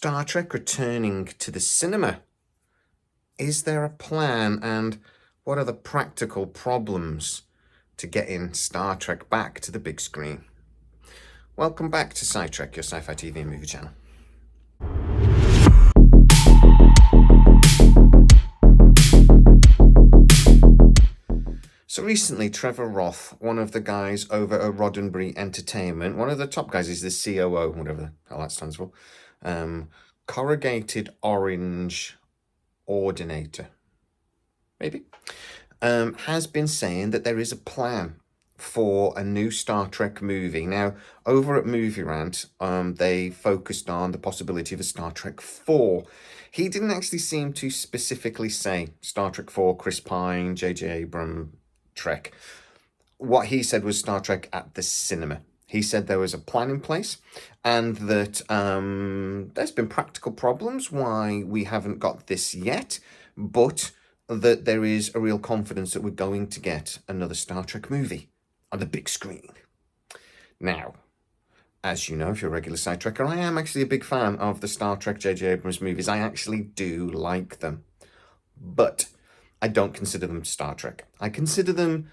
Star Trek returning to the cinema? Is there a plan, and what are the practical problems to getting Star Trek back to the big screen? Welcome back to SciTrek, your sci-fi TV and movie channel. So recently, Trevor Roth, one of the guys over at Roddenberry Entertainment, one of the top guys, is the COO, whatever the hell that stands for, corrugated orange ordinator, maybe, has been saying that there is a plan for a new Star Trek movie. Now, over at Movie Rant, they focused on the possibility of a Star Trek 4. He didn't actually seem to specifically say Star Trek 4, Chris Pine, J.J. Abrams Trek. What he said was Star Trek at the cinema. He said there was a plan in place and that there's been practical problems why we haven't got this yet, but that there is a real confidence that we're going to get another Star Trek movie on the big screen. Now, as you know, if you're a regular SciTrekker, I am actually a big fan of the Star Trek J.J. Abrams movies. I actually do like them. But I don't consider them Star Trek. I consider them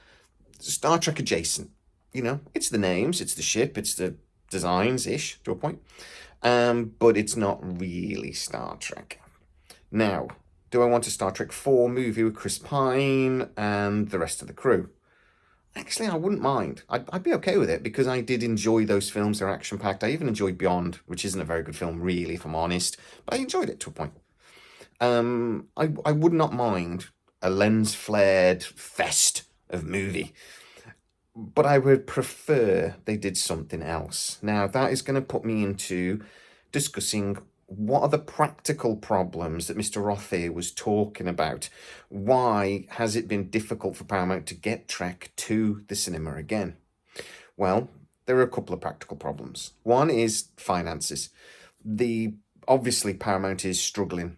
Star Trek adjacent. You know, it's the names, it's the ship, it's the designs-ish to a point. But it's not really Star Trek. Now, do I want a Star Trek 4 movie with Chris Pine and the rest of the crew? Actually, I wouldn't mind. I'd be okay with it because I did enjoy those films. They're action-packed. I even enjoyed Beyond, which isn't a very good film, really, if I'm honest. But I enjoyed it to a point. I would not mind a lens-flared fest of movie. But I would prefer they did something else. Now, that is going to put me into discussing what are the practical problems that Mr. Roth here was talking about. Why has it been difficult for Paramount to get Trek to the cinema again? Well, there are a couple of practical problems. One is finances. Obviously, Paramount is struggling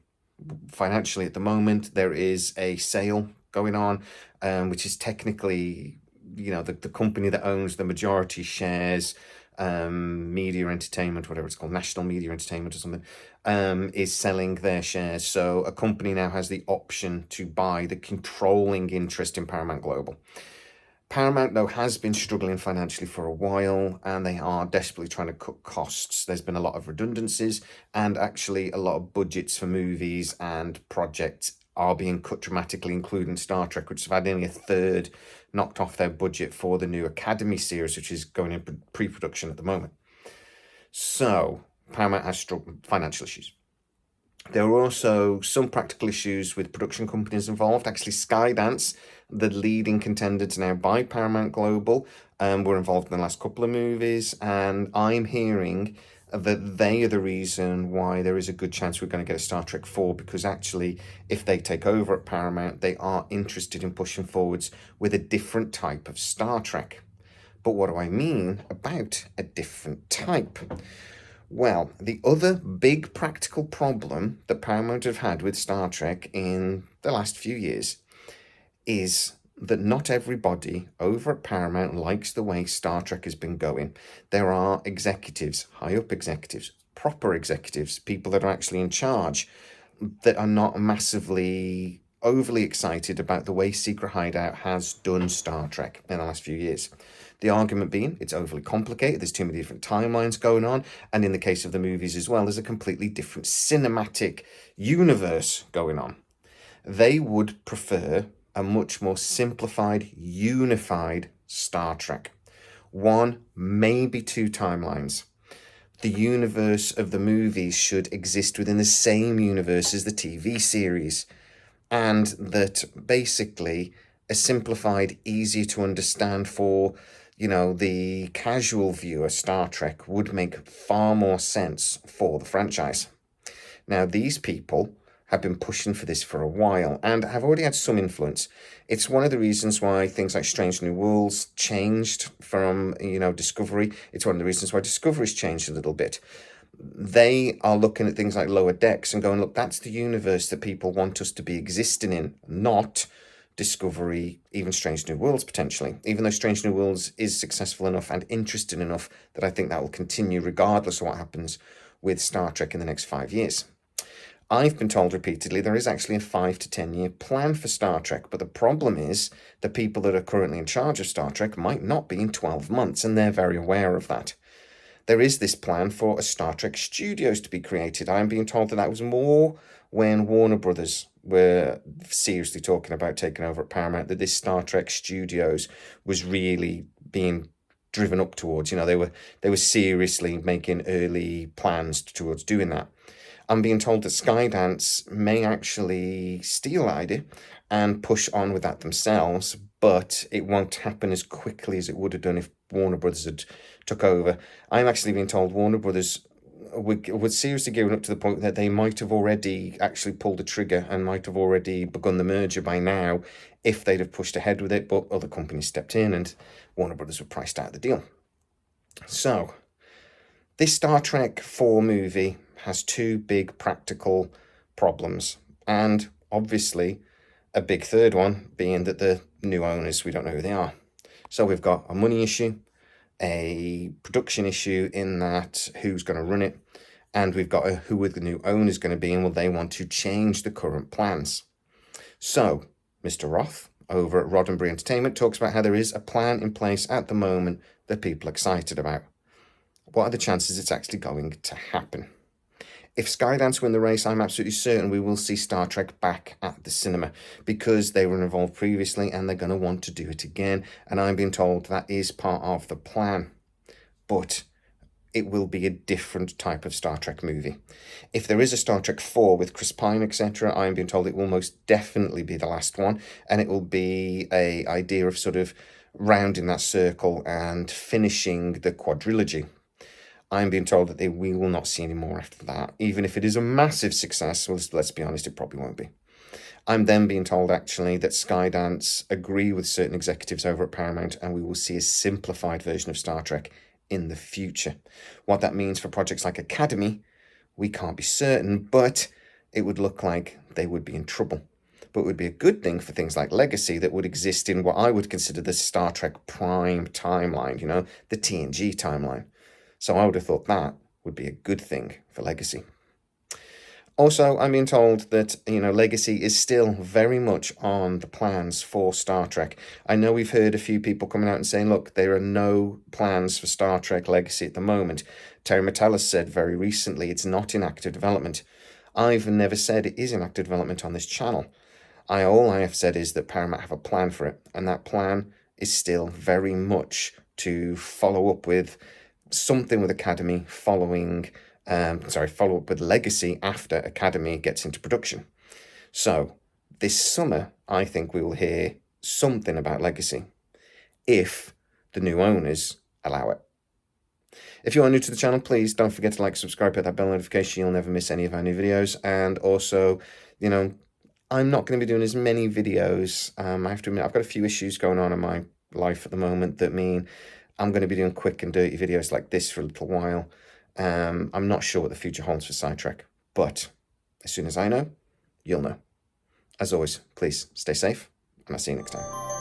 financially at the moment. There is a sale going on, which is technically, the company that owns the majority shares, Media Entertainment, whatever it's called, National Media Entertainment or something, is selling their shares. So a company now has the option to buy the controlling interest in Paramount Global. Paramount, though, has been struggling financially for a while, and they are desperately trying to cut costs. There's been a lot of redundancies, and actually a lot of budgets for movies and projects are being cut dramatically, including Star Trek, which have had nearly a third knocked off their budget for the new Academy series, which is going in pre-production at the moment. So Paramount has financial issues. There are also some practical issues with production companies involved. Actually, Skydance, the leading contenders now by Paramount Global, were involved in the last couple of movies, and I'm hearing that they are the reason why there is a good chance we're going to get a Star Trek 4, because actually, if they take over at Paramount, they are interested in pushing forwards with a different type of Star Trek. But what do I mean about a different type? Well, the other big practical problem that Paramount have had with Star Trek in the last few years is that not everybody over at Paramount likes the way Star Trek has been going. There are executives, high-up executives, proper executives, people that are actually in charge, that are not massively overly excited about the way Secret Hideout has done Star Trek in the last few years. The argument being, it's overly complicated, there's too many different timelines going on, and in the case of the movies as well, there's a completely different cinematic universe going on. They would prefer a much more simplified, unified Star Trek. One, maybe two timelines. The universe of the movies should exist within the same universe as the TV series, and that basically a simplified, easier to understand for the casual viewer Star Trek would make far more sense for the franchise. Now, these people have been pushing for this for a while and have already had some influence. It's one of the reasons why things like Strange New Worlds changed from, Discovery. It's one of the reasons why Discovery's changed a little bit. They are looking at things like Lower Decks and going, look, that's the universe that people want us to be existing in, not Discovery, even Strange New Worlds potentially, even though Strange New Worlds is successful enough and interesting enough that I think that will continue regardless of what happens with Star Trek in the next 5 years. I've been told repeatedly there is actually a 5 to 10 year plan for Star Trek, but the problem is the people that are currently in charge of Star Trek might not be in 12 months, and they're very aware of that. There is this plan for a Star Trek Studios to be created. I'm being told that was more when Warner Brothers were seriously talking about taking over at Paramount, that this Star Trek Studios was really being driven up towards. They were seriously making early plans towards doing that. I'm being told that Skydance may actually steal that idea and push on with that themselves, but it won't happen as quickly as it would have done if Warner Brothers had took over. I'm actually being told Warner Brothers would seriously gearing up to the point that they might have already actually pulled the trigger and might have already begun the merger by now if they'd have pushed ahead with it, but other companies stepped in and Warner Brothers were priced out of the deal. So, this Star Trek 4 movie has two big practical problems, and obviously a big third one being that the new owners, we don't know who they are. So we've got a money issue, a production issue in that who's going to run it, and we've got who are the new owners going to be, and will they want to change the current plans. So Mr. Roth over at Roddenberry Entertainment talks about how there is a plan in place at the moment that people are excited about. What are the chances it's actually going to happen? If Skydance win the race, I'm absolutely certain we will see Star Trek back at the cinema, because they were involved previously and they're going to want to do it again. And I'm being told that is part of the plan. But it will be a different type of Star Trek movie. If there is a Star Trek 4 with Chris Pine, etc., I'm being told it will most definitely be the last one. And it will be an idea of sort of rounding that circle and finishing the quadrilogy. I'm being told that we will not see any more after that. Even if it is a massive success, well, let's be honest, it probably won't be. I'm then being told, actually, that Skydance agree with certain executives over at Paramount and we will see a simplified version of Star Trek in the future. What that means for projects like Academy, we can't be certain, but it would look like they would be in trouble. But it would be a good thing for things like Legacy that would exist in what I would consider the Star Trek Prime timeline, the TNG timeline. So I would have thought that would be a good thing for Legacy. Also, I'm being told that, Legacy is still very much on the plans for Star Trek. I know we've heard a few people coming out and saying, look, there are no plans for Star Trek Legacy at the moment. Terry Matalas said very recently it's not in active development. I've never said it is in active development on this channel. All I have said is that Paramount have a plan for it, and that plan is still very much to follow up with something with Academy follow up with Legacy after Academy gets into production. So this summer, I think we will hear something about Legacy if the new owners allow it. If you are new to the channel, please don't forget to like, subscribe, hit that bell notification. You'll never miss any of our new videos. And also, I'm not going to be doing as many videos. I have to admit, I've got a few issues going on in my life at the moment that mean I'm going to be doing quick and dirty videos like this for a little while. I'm not sure what the future holds for SciTrek, but as soon as I know, you'll know. As always, please stay safe, and I'll see you next time.